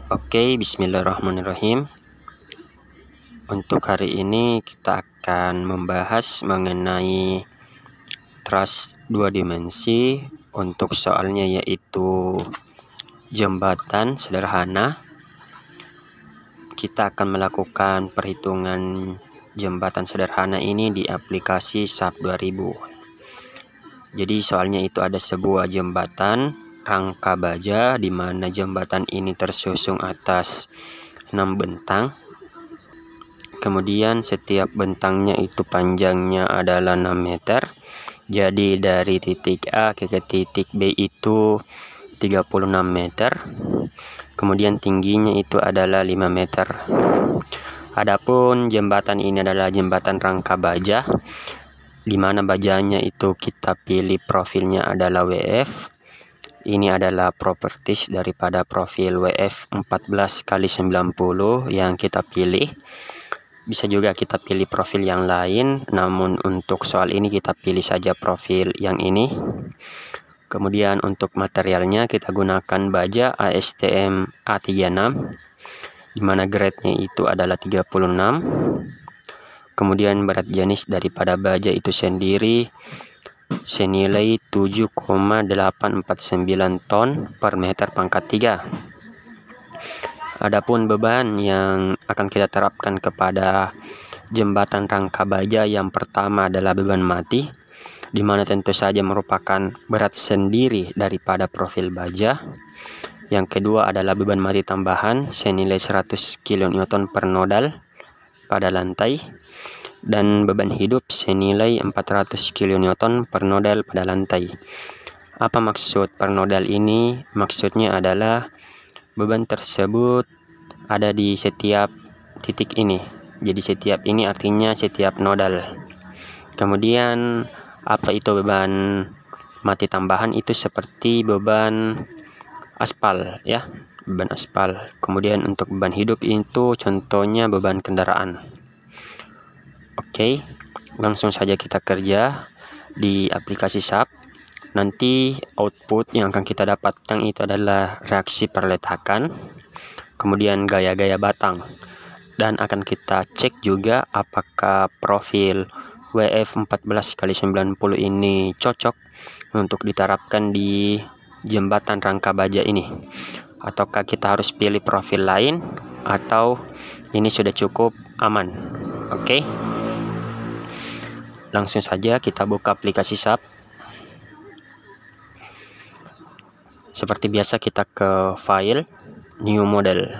Oke, bismillahirrahmanirrahim. Untuk hari ini kita akan membahas mengenai truss 2 dimensi. Untuk soalnya yaitu jembatan sederhana. Kita akan melakukan perhitungan jembatan sederhana ini di aplikasi SAP 2000. Jadi soalnya itu ada sebuah jembatan rangka baja di mana jembatan ini tersusun atas 6 bentang. Kemudian setiap bentangnya itu panjangnya adalah 6 meter. Jadi dari titik A ke titik B itu 36 meter. Kemudian tingginya itu adalah 5 meter. Adapun jembatan ini adalah jembatan rangka baja, di mana bajanya itu kita pilih profilnya adalah WF. Ini adalah properties daripada profil WF 14x90 yang kita pilih. Bisa juga kita pilih profil yang lain, namun untuk soal ini kita pilih saja profil yang ini. Kemudian untuk materialnya kita gunakan baja ASTM A36, di mana grade-nya itu adalah 36. Kemudian berat jenis daripada baja itu sendiri senilai 7,849 ton per meter pangkat 3. Adapun beban yang akan kita terapkan kepada jembatan rangka baja yang pertama adalah beban mati, di mana tentu saja merupakan berat sendiri daripada profil baja. Yang kedua adalah beban mati tambahan senilai 100 kN per nodal pada lantai, dan beban hidup senilai 400 kN per nodal pada lantai. Apa maksud per nodal ini? Maksudnya adalah beban tersebut ada di setiap titik ini. Jadi setiap ini artinya setiap nodal. Kemudian apa itu beban mati tambahan? Itu seperti beban aspal ya, beban aspal. Kemudian untuk beban hidup itu contohnya beban kendaraan. Oke, langsung saja kita kerja di aplikasi SAP. Nanti output yang akan kita dapatkan itu adalah reaksi perletakan, kemudian gaya-gaya batang, dan akan kita cek juga apakah profil WF 14x90 ini cocok untuk diterapkan di jembatan rangka baja ini, ataukah kita harus pilih profil lain, atau ini sudah cukup aman. Oke, langsung saja kita buka aplikasi SAP. Seperti biasa kita ke file, new model.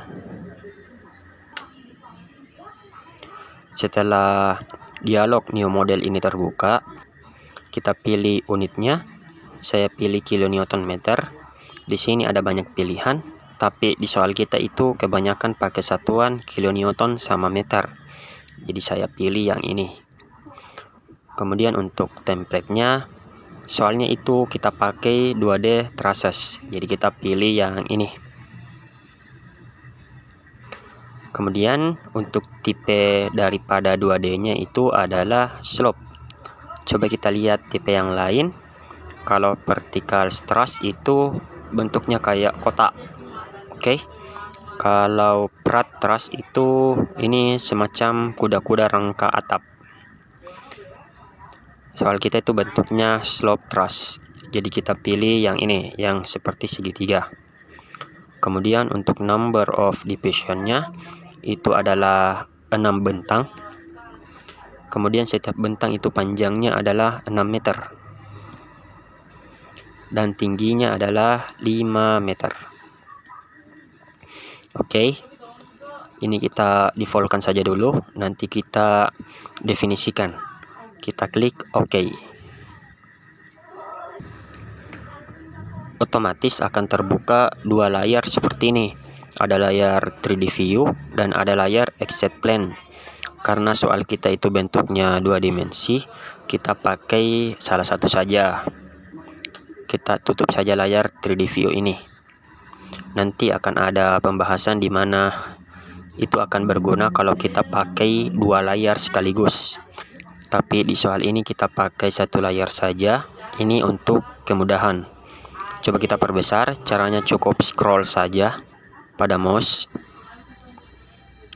Setelah dialog new model ini terbuka, kita pilih unitnya. Saya pilih kilonewton meter. Di sini ada banyak pilihan, tapi di soal kita itu kebanyakan pakai satuan kilonewton sama meter. Jadi saya pilih yang ini. Kemudian untuk template-nya, soalnya itu kita pakai 2D trusses. Jadi kita pilih yang ini. Kemudian untuk tipe daripada 2D-nya itu adalah slope. Coba kita lihat tipe yang lain. Kalau vertical truss itu bentuknya kayak kotak. Oke. Kalau flat truss itu ini semacam kuda-kuda rangka atap. Soal kita itu bentuknya slope truss. Jadi kita pilih yang ini, yang seperti segitiga. Kemudian untuk number of division-nya itu adalah 6 bentang. Kemudian setiap bentang itu panjangnya adalah 6 meter. Dan tingginya adalah 5 meter. Oke. Ini kita defaultkan saja dulu, nanti kita definisikan. Kita klik OK. Otomatis akan terbuka dua layar seperti ini. Ada layar 3D view dan ada layar accept plan. Karena soal kita itu bentuknya 2 dimensi, kita pakai salah satu saja. Kita tutup saja layar 3D view ini. Nanti akan ada pembahasan di mana itu akan berguna kalau kita pakai 2 layar sekaligus. Tapi di soal ini kita pakai 1 layar saja. Ini untuk kemudahan. Coba kita perbesar, caranya cukup scroll saja. pada mouse.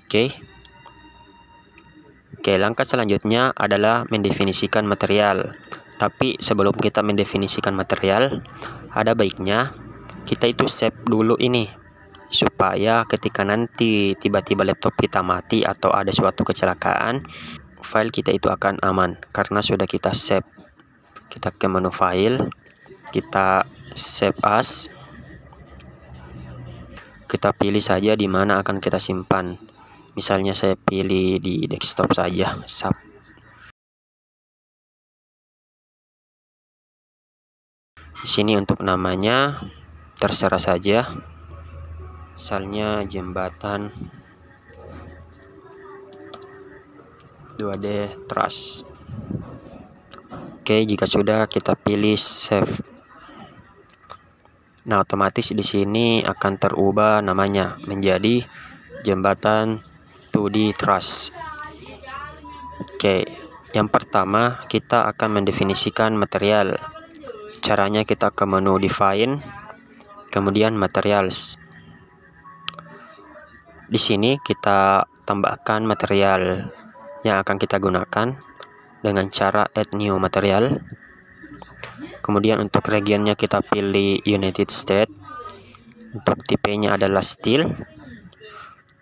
Oke, langkah selanjutnya adalah mendefinisikan material. Tapi sebelum kita mendefinisikan material, ada baiknya kita itu save dulu ini, supaya ketika nanti tiba-tiba laptop kita mati atau ada suatu kecelakaan, file kita itu akan aman karena sudah kita save. Kita ke menu file, kita save as, kita pilih saja di mana akan kita simpan. Misalnya saya pilih di desktop saja, save. Di sini untuk namanya terserah saja, misalnya jembatan 2D Trust. Oke, jika sudah kita pilih save. Nah, otomatis di sini akan terubah namanya menjadi jembatan 2D Trust. Oke, yang pertama kita akan mendefinisikan material. Caranya kita ke menu define, kemudian materials. Di sini kita tambahkan material yang akan kita gunakan dengan cara add new material. Kemudian untuk regionnya kita pilih United States. Untuk tipenya adalah steel,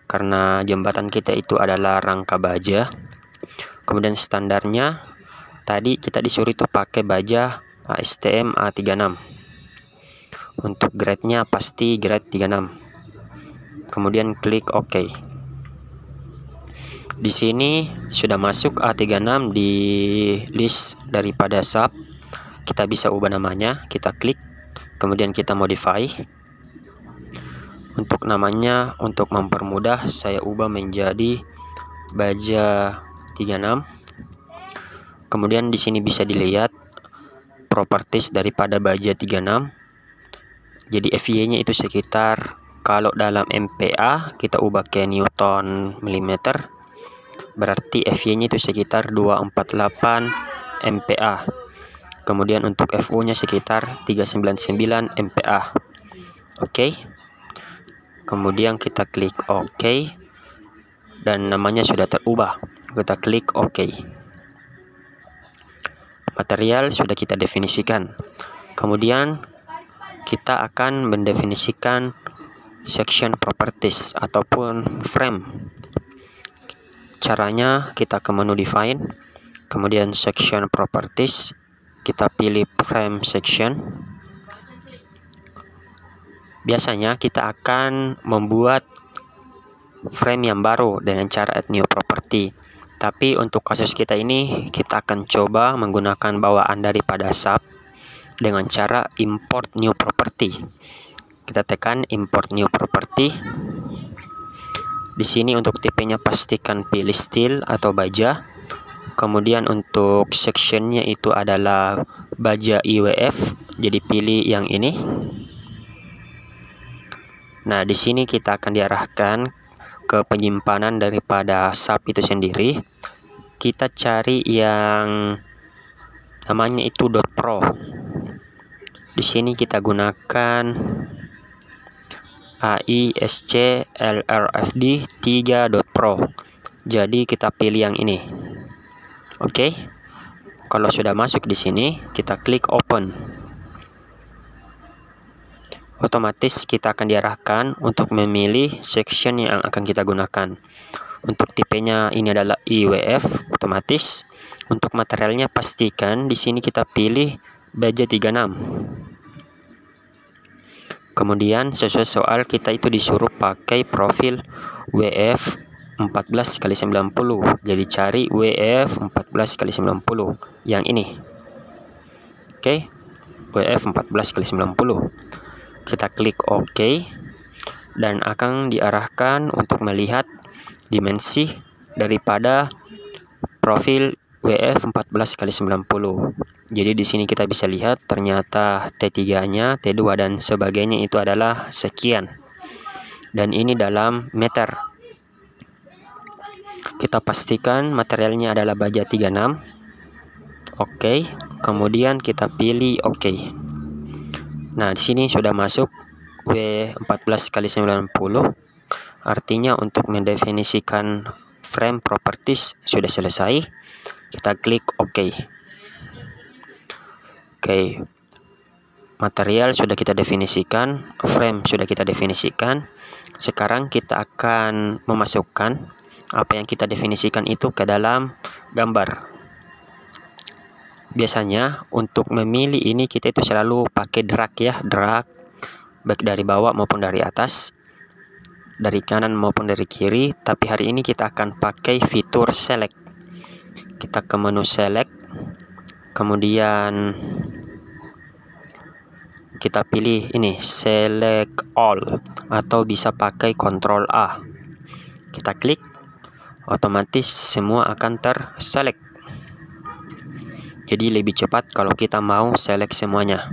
karena jembatan kita itu adalah rangka baja. Kemudian standarnya tadi kita disuruh itu pakai baja ASTM A36. Untuk grade-nya pasti grade 36. Kemudian klik OK. Di sini sudah masuk A36 di list daripada sub. Kita bisa ubah namanya, kita klik, kemudian kita modify. Untuk namanya, untuk mempermudah, saya ubah menjadi baja 36. Kemudian di sini bisa dilihat properties daripada baja 36. Jadi FY-nya itu sekitar, kalau dalam MPa kita ubah ke Newton millimeter, berarti FY-nya itu sekitar 248 MPa. Kemudian untuk FU-nya sekitar 399 MPa. Oke. Kemudian kita klik OK. Dan namanya sudah terubah. Kita klik OK. Material sudah kita definisikan. Kemudian kita akan mendefinisikan section properties ataupun frame. Caranya kita ke menu define, kemudian section properties, kita pilih frame section. Biasanya kita akan membuat frame yang baru dengan cara add new property. Tapi untuk kasus kita ini, kita akan coba menggunakan bawaan daripada sub dengan cara import new property. Kita tekan import new property. Di sini untuk tipenya pastikan pilih steel atau baja. Kemudian untuk sectionnya itu adalah baja IWF, jadi pilih yang ini. Nah, di sini kita akan diarahkan ke penyimpanan daripada sub itu sendiri. Kita cari yang namanya itu .pro. Di sini kita gunakan AISC LRFD 3.pro. Jadi kita pilih yang ini. Oke. Kalau sudah masuk di sini, kita klik open. Otomatis kita akan diarahkan untuk memilih section yang akan kita gunakan. Untuk tipenya ini adalah IWF otomatis. Untuk materialnya pastikan di sini kita pilih baja 36. Kemudian sesuai soal kita itu disuruh pakai profil WF 14x90. Jadi cari WF 14x90 yang ini. Oke. WF 14x90. Kita klik OK dan akan diarahkan untuk melihat dimensi daripada profil WF 14x90. Jadi di sini kita bisa lihat ternyata T3-nya, T2 dan sebagainya itu adalah sekian. Dan ini dalam meter. Kita pastikan materialnya adalah baja 36. Oke, kemudian kita pilih OK. Nah, di sini sudah masuk W14x90. Artinya untuk mendefinisikan frame properties sudah selesai. Kita klik OK. Oke. Material sudah kita definisikan, frame sudah kita definisikan. Sekarang kita akan memasukkan apa yang kita definisikan itu ke dalam gambar. Biasanya untuk memilih ini kita itu selalu pakai drag ya, drag baik dari bawah maupun dari atas, dari kanan maupun dari kiri. Tapi hari ini kita akan pakai fitur select. Kita ke menu select, kemudian kita pilih ini select all, atau bisa pakai Ctrl A. Kita klik, otomatis semua akan terselect. Jadi lebih cepat kalau kita mau select semuanya.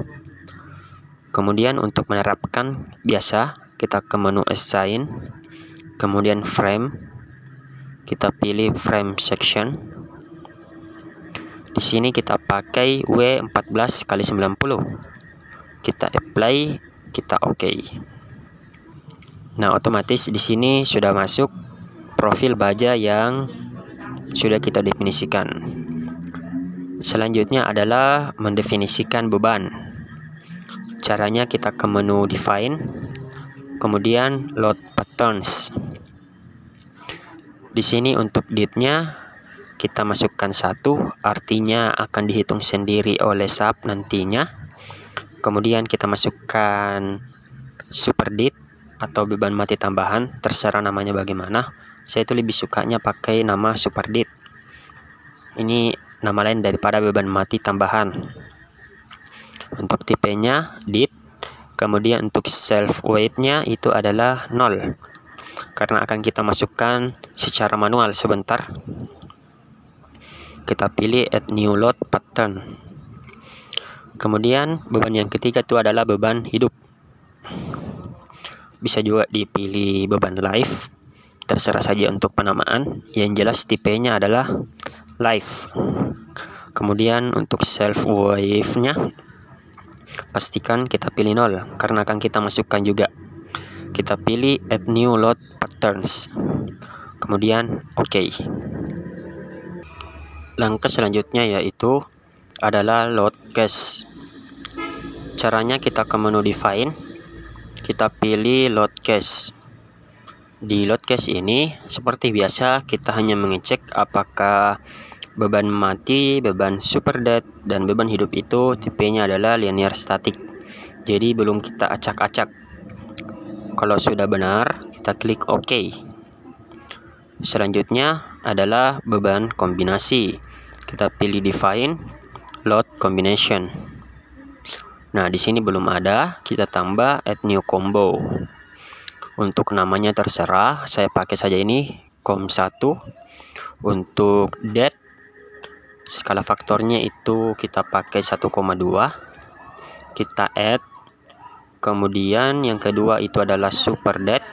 Kemudian untuk menerapkan biasa, kita ke menu assign, kemudian frame, kita pilih frame section. Di sini kita pakai W14x90. Kita apply, kita OK. Nah, otomatis di sini sudah masuk profil baja yang sudah kita definisikan. Selanjutnya adalah mendefinisikan beban. Caranya kita ke menu define, kemudian load patterns. Di sini untuk dip-nya kita masukkan 1, artinya akan dihitung sendiri oleh sub nantinya. Kemudian kita masukkan super dit atau beban mati tambahan, terserah namanya bagaimana. Saya itu lebih sukanya pakai nama super dit. Ini nama lain daripada beban mati tambahan. Untuk tipenya dit, kemudian untuk self weight-nya itu adalah 0, karena akan kita masukkan secara manual sebentar. Kita pilih add new load pattern. Kemudian beban yang ketiga itu adalah beban hidup. Bisa juga dipilih beban life, terserah saja untuk penamaan. Yang jelas tipenya adalah life. Kemudian untuk self wave-nya pastikan kita pilih 0, karena akan kita masukkan juga. Kita pilih add new load patterns, kemudian OK. Langkah selanjutnya yaitu adalah load case. Caranya kita ke menu define, kita pilih load case. Di load case ini seperti biasa kita hanya mengecek apakah beban mati, beban super dead, dan beban hidup itu tipenya adalah linear static. Jadi belum kita acak-acak. Kalau sudah benar, kita klik OK. Selanjutnya adalah beban kombinasi. Kita pilih define load combination. Nah, di sini belum ada, kita tambah add new combo. Untuk namanya terserah, saya pakai saja ini com1. Untuk dead, skala faktornya itu kita pakai 1,2. Kita add. Kemudian yang kedua itu adalah super dead,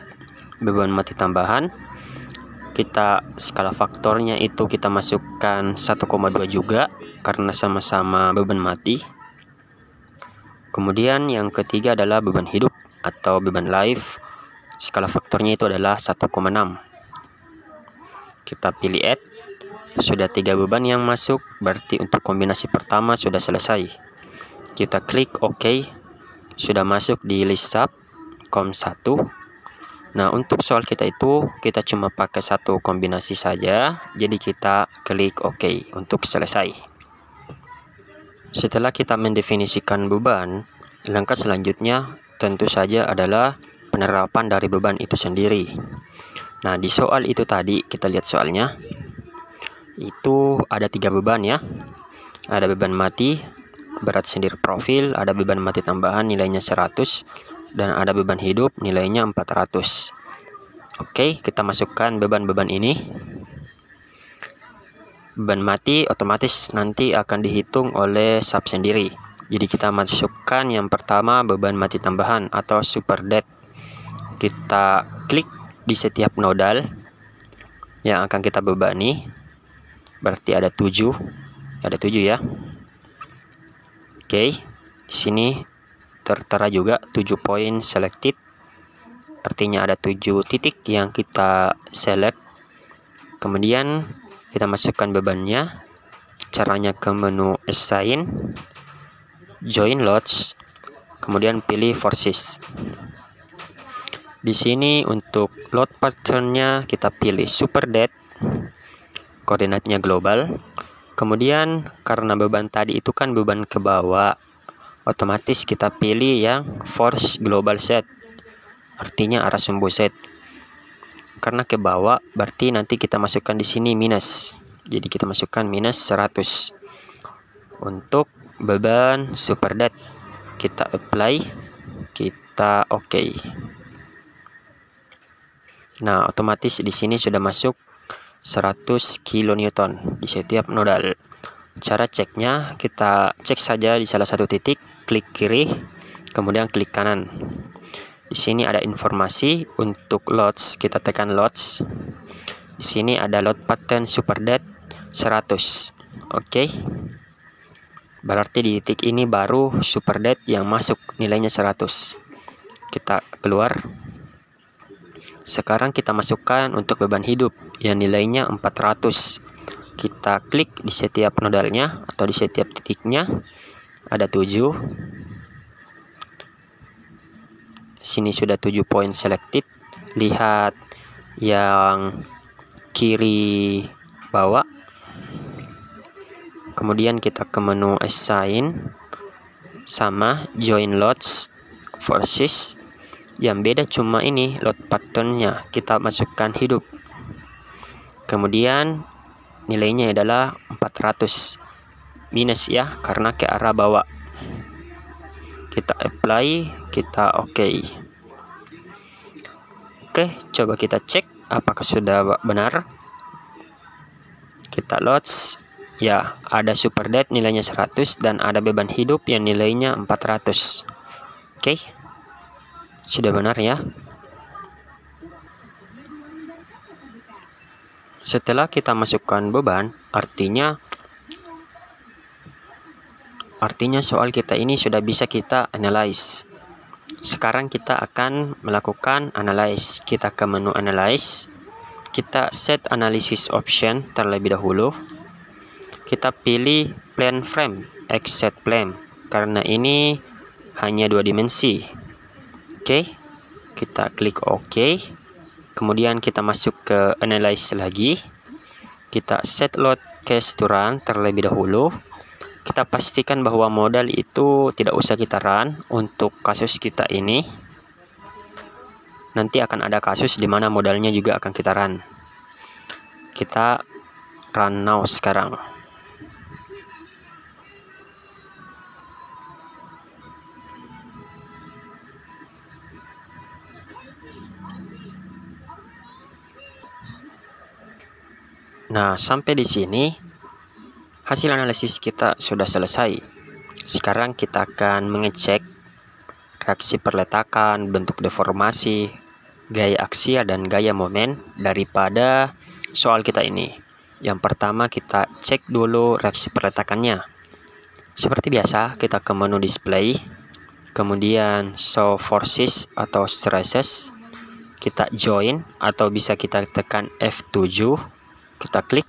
beban mati tambahan. Kita skala faktornya itu kita masukkan 1,2 juga, karena sama-sama beban mati. Kemudian yang ketiga adalah beban hidup atau beban life. Skala faktornya itu adalah 1,6. Kita pilih add. Sudah 3 beban yang masuk, berarti untuk kombinasi pertama sudah selesai. Kita klik OK. Sudah masuk di list sub com1. Nah, untuk soal kita itu kita cuma pakai 1 kombinasi saja, jadi kita klik OK untuk selesai. Setelah kita mendefinisikan beban, langkah selanjutnya tentu saja adalah penerapan dari beban itu sendiri. Nah, di soal itu tadi kita lihat soalnya. Itu ada 3 beban ya. Ada beban mati, berat sendiri profil, ada beban mati tambahan nilainya 100, dan ada beban hidup nilainya 400. Oke, kita masukkan beban-beban ini. Beban mati otomatis nanti akan dihitung oleh sub sendiri. Jadi kita masukkan yang pertama beban mati tambahan atau super dead. Kita klik di setiap nodal yang akan kita bebani. Berarti ada 7. Ada 7 ya. Oke, di sini tertera juga 7 poin selected, artinya ada 7 titik yang kita select. Kemudian kita masukkan bebannya. Caranya ke menu assign, join loads, kemudian pilih forces. Di sini untuk load patternnya kita pilih super dead, koordinatnya global. Kemudian karena beban tadi itu kan beban ke bawah, otomatis kita pilih yang force global set, artinya arah sumbu set. Karena ke bawah berarti nanti kita masukkan di sini minus. Jadi kita masukkan minus 100. Untuk beban super dead kita apply, kita OK. Nah, otomatis di sini sudah masuk 100 kN di setiap nodal. Cara ceknya, kita cek saja di salah satu titik, klik kiri, kemudian klik kanan. Di sini ada informasi untuk loads, kita tekan loads. Di sini ada load pattern super dead 100. Oke. Berarti di titik ini baru super dead yang masuk nilainya 100. Kita keluar. Sekarang kita masukkan untuk beban hidup yang nilainya 400. Kita klik di setiap nodalnya atau di setiap titiknya. Ada 7. Sini sudah 7 poin selected. Lihat yang kiri bawah. Kemudian kita ke menu assign, sama join loads, forces. Yang beda cuma ini load patternnya kita masukkan hidup. Kemudian nilainya adalah 400 minus ya, karena ke arah bawah. Kita apply, kita OK. Oke, coba kita cek apakah sudah benar. Kita loads. Ya, ada super dead nilainya 100 dan ada beban hidup yang nilainya 400. Oke. Sudah benar ya. Setelah kita masukkan beban, artinya soal kita ini sudah bisa kita analyze. Sekarang kita akan melakukan analyze. Kita ke menu analyze. Kita set analysis option terlebih dahulu. Kita pilih plane frame, exit plane, karena ini hanya 2 dimensi. Oke, kita klik OK. Kemudian kita masuk ke analyze lagi. Kita set load case to run terlebih dahulu. Kita pastikan bahwa modal itu tidak usah kita run untuk kasus kita ini. Nanti akan ada kasus di mana modalnya juga akan kita run. Kita run now sekarang. Nah, sampai di sini hasil analisis kita sudah selesai. Sekarang kita akan mengecek reaksi perletakan, bentuk deformasi, gaya aksial dan gaya momen daripada soal kita ini. Yang pertama kita cek dulu reaksi perletakannya. Seperti biasa kita ke menu display, kemudian show forces atau stresses, kita join atau bisa kita tekan F7. Kita klik,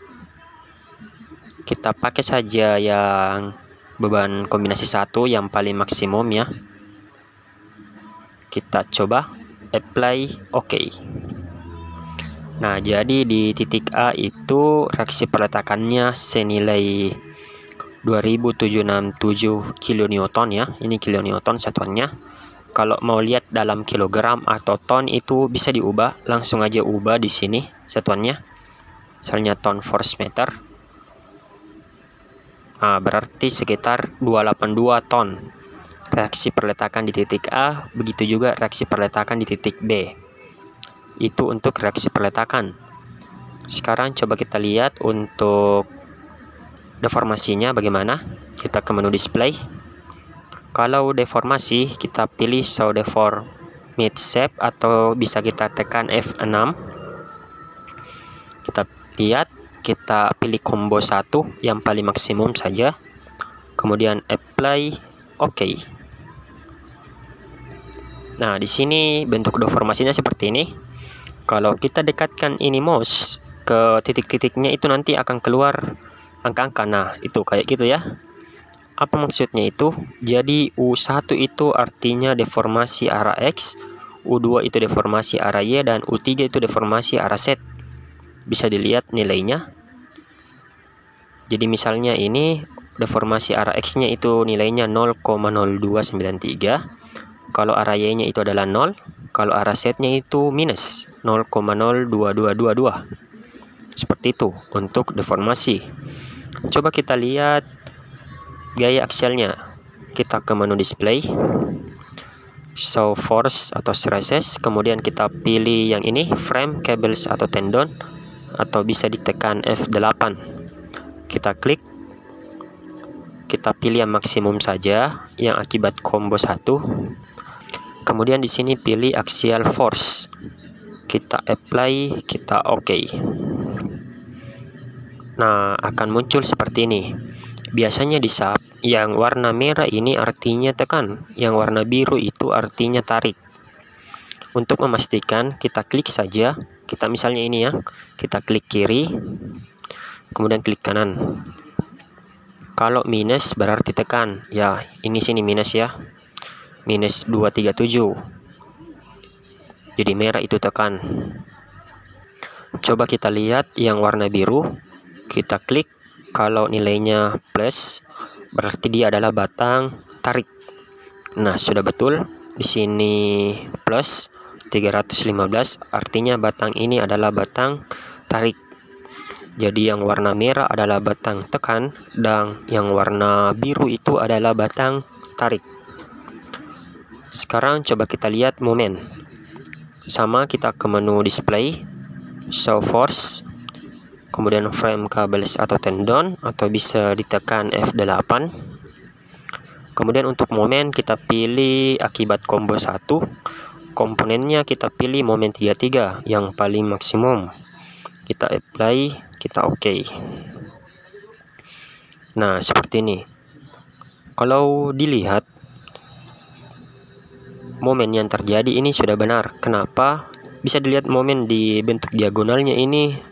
kita pakai saja yang beban kombinasi 1 yang paling maksimum ya. Kita coba apply, OK. Nah, jadi di titik A itu reaksi peletakannya senilai 2767 kN ya. Ini kilonewton satuannya. Kalau mau lihat dalam kilogram atau ton itu bisa diubah, langsung aja ubah di sini satuannya. Misalnya ton force meter. Nah, berarti sekitar 282 ton reaksi perletakan di titik A, begitu juga reaksi perletakan di titik B. Itu untuk reaksi perletakan. Sekarang coba kita lihat untuk deformasinya bagaimana. Kita ke menu display. Kalau deformasi kita pilih show deform mid shape atau bisa kita tekan F6. Kita lihat, kita pilih combo 1 yang paling maksimum saja, kemudian apply, OK. Nah, di sini bentuk deformasinya seperti ini. Kalau kita dekatkan ini mouse ke titik-titiknya, itu nanti akan keluar angka-angka. Nah, itu kayak gitu ya. Apa maksudnya itu? Jadi U1 itu artinya deformasi arah X, U2 itu deformasi arah Y, dan U3 itu deformasi arah Z. Bisa dilihat nilainya. Jadi misalnya ini deformasi arah X-nya itu nilainya 0,0293. Kalau arah Y-nya itu adalah 0. Kalau arah Z-nya itu minus 0,02222. Seperti itu untuk deformasi. Coba kita lihat gaya aksialnya. Kita ke menu display, show force atau stresses, kemudian kita pilih yang ini, frame, cables atau tendon, atau bisa ditekan F8. Kita klik, kita pilih yang maksimum saja, yang akibat combo 1. Kemudian di sini pilih axial force. Kita apply, kita OK. Nah, akan muncul seperti ini. Biasanya di sub, yang warna merah ini artinya tekan, yang warna biru itu artinya tarik. Untuk memastikan, kita klik saja. Kita misalnya ini ya, kita klik kiri, kemudian klik kanan. Kalau minus berarti tekan. Ya, ini sini minus ya. Minus 237. Jadi merah itu tekan. Coba kita lihat yang warna biru. Kita klik. Kalau nilainya plus, berarti dia adalah batang tarik. Nah, sudah betul. Di sini plus 315, artinya batang ini adalah batang tarik. Jadi yang warna merah adalah batang tekan, dan yang warna biru itu adalah batang tarik. Sekarang coba kita lihat momen. Sama, kita ke menu display, show force, kemudian frame, cables atau tendon, atau bisa ditekan F8. Kemudian untuk momen kita pilih akibat combo 1. Komponennya kita pilih momen 33 yang paling maksimum. Kita apply, kita OK. Nah, seperti ini. Kalau dilihat momen yang terjadi ini sudah benar. Kenapa? Bisa dilihat momen di bentuk diagonalnya ini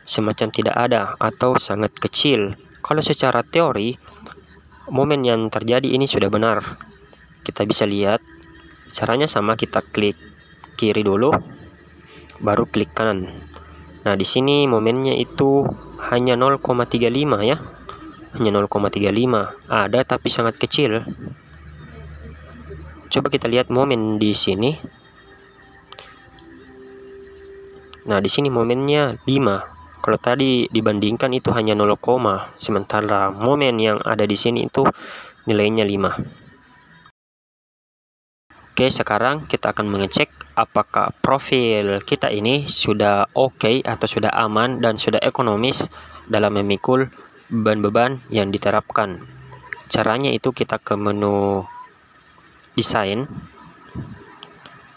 semacam tidak ada atau sangat kecil. Kalau secara teori, momen yang terjadi ini sudah benar. Kita bisa lihat. Caranya sama, kita klik kiri dulu, baru klik kanan. Nah, di sini momennya itu hanya 0,35 ya. Hanya 0,35. Ada tapi sangat kecil. Coba kita lihat momen di sini. Nah, di sini momennya 5. Kalau tadi dibandingkan itu hanya 0, sementara momen yang ada di sini itu nilainya 5. Oke, sekarang kita akan mengecek apakah profil kita ini sudah oke atau sudah aman dan sudah ekonomis dalam memikul beban-beban yang diterapkan. Caranya itu kita ke menu desain,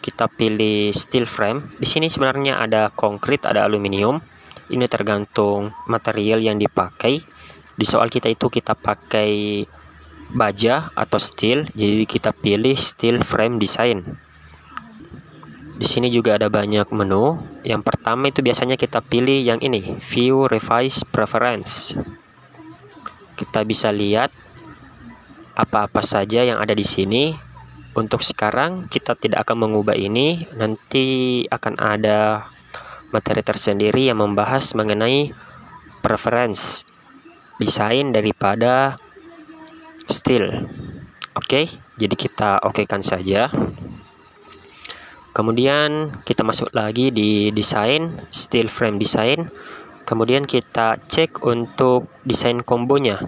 kita pilih steel frame. Di sini sebenarnya ada konkrit, ada aluminium. Ini tergantung material yang dipakai. Di soal kita itu kita pakai baja atau steel, jadi kita pilih steel frame design. Di sini juga ada banyak menu. Yang pertama itu biasanya kita pilih yang ini, view revise preference. Kita bisa lihat apa-apa saja yang ada di sini. Untuk sekarang kita tidak akan mengubah ini, nanti akan ada materi tersendiri yang membahas mengenai preference desain daripada steel. Oke, jadi kita okekan saja. Kemudian kita masuk lagi di desain, steel frame design. Kemudian kita cek untuk desain kombonya.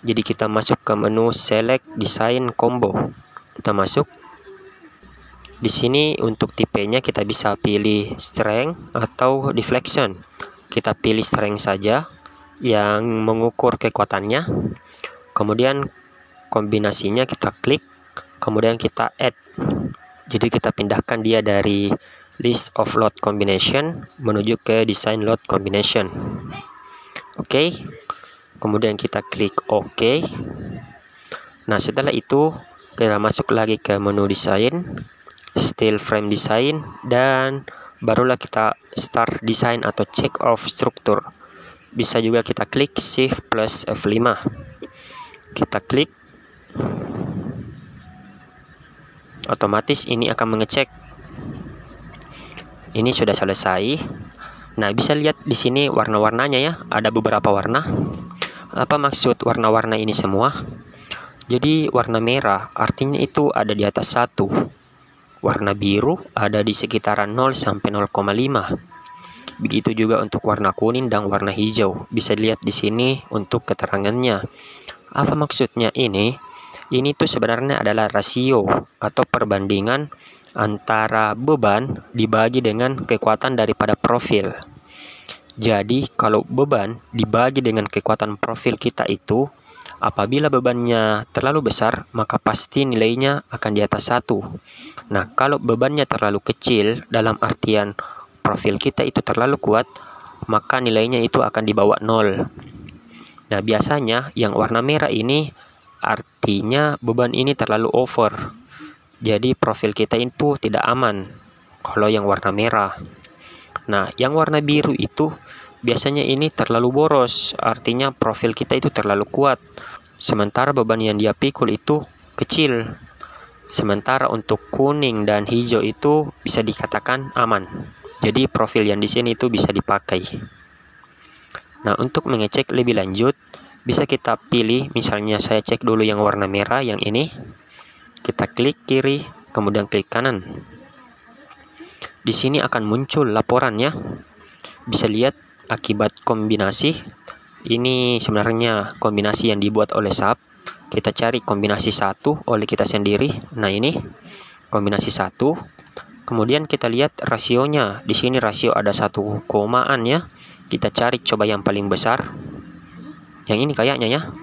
Jadi kita masuk ke menu select design combo. Kita masuk. Di sini untuk tipenya kita bisa pilih strength atau deflection. Kita pilih strength saja yang mengukur kekuatannya. Kemudian kombinasinya kita klik, kemudian kita add. Jadi kita pindahkan dia dari list of load combination menuju ke design load combination. Oke. Kemudian kita klik OK. Nah, setelah itu kita masuk lagi ke menu desain, still frame design, dan barulah kita start design atau check off struktur. Bisa juga kita klik Shift plus F5. Kita klik, otomatis ini akan mengecek ini sudah selesai. Nah, bisa lihat di sini warna-warnanya ya, ada beberapa warna. Apa maksud warna-warna ini semua? Jadi warna merah artinya itu ada di atas 1. Warna biru ada di sekitaran 0 sampai 0,5. Begitu juga untuk warna kuning dan warna hijau. Bisa dilihat di sini untuk keterangannya. Apa maksudnya ini? Ini tuh sebenarnya adalah rasio atau perbandingan antara beban dibagi dengan kekuatan daripada profil. Jadi kalau beban dibagi dengan kekuatan profil kita itu, apabila bebannya terlalu besar, maka pasti nilainya akan di atas 1. Nah, kalau bebannya terlalu kecil, dalam artian profil kita itu terlalu kuat, maka nilainya itu akan di bawah 0. Nah, biasanya yang warna merah ini artinya beban ini terlalu over. Jadi profil kita itu tidak aman kalau yang warna merah. Nah, yang warna biru itu biasanya ini terlalu boros, artinya profil kita itu terlalu kuat. Sementara beban yang dia pikul itu kecil. Sementara untuk kuning dan hijau itu bisa dikatakan aman. Jadi profil yang di sini itu bisa dipakai. Nah, untuk mengecek lebih lanjut, bisa kita pilih, misalnya saya cek dulu yang warna merah yang ini. Kita klik kiri, kemudian klik kanan. Di sini akan muncul laporannya. Bisa lihat akibat kombinasi. Ini sebenarnya kombinasi yang dibuat oleh SAP. Kita cari kombinasi 1 oleh kita sendiri. Nah, ini kombinasi 1. Kemudian kita lihat rasionya. Di sini rasio ada 1 komaan ya. Kita cari coba yang paling besar. Yang ini kayaknya ya.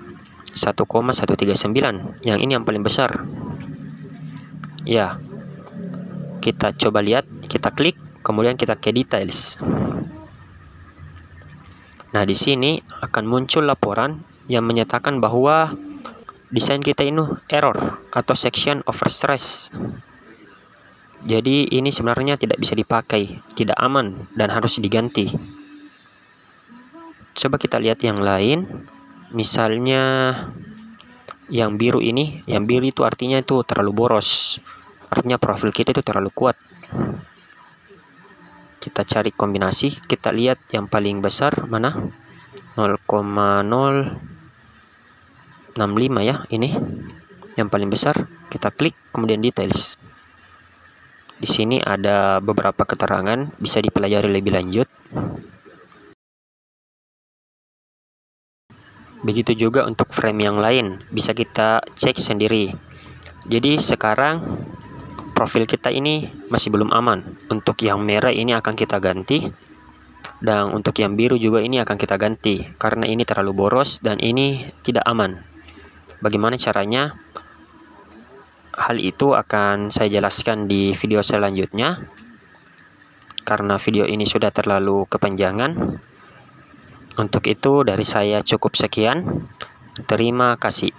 1,139. Yang ini yang paling besar. Ya. Kita coba lihat, kita klik, kemudian kita ke details. Nah, di sini akan muncul laporan yang menyatakan bahwa desain kita ini error atau section overstress. Jadi ini sebenarnya tidak bisa dipakai, tidak aman dan harus diganti. Coba kita lihat yang lain. Misalnya yang biru ini, yang biru itu artinya itu terlalu boros. Artinya profil kita itu terlalu kuat. Kita cari kombinasi, kita lihat yang paling besar mana? 0,065 ya, ini yang paling besar. Kita klik, kemudian details. Di sini ada beberapa keterangan, bisa dipelajari lebih lanjut. Begitu juga untuk frame yang lain, bisa kita cek sendiri. Jadi sekarang profil kita ini masih belum aman. Untuk yang merah ini akan kita ganti, dan untuk yang biru juga ini akan kita ganti, karena ini terlalu boros dan ini tidak aman. Bagaimana caranya? Hal itu akan saya jelaskan di video selanjutnya, karena video ini sudah terlalu kepanjangan. Untuk itu dari saya cukup sekian. Terima kasih.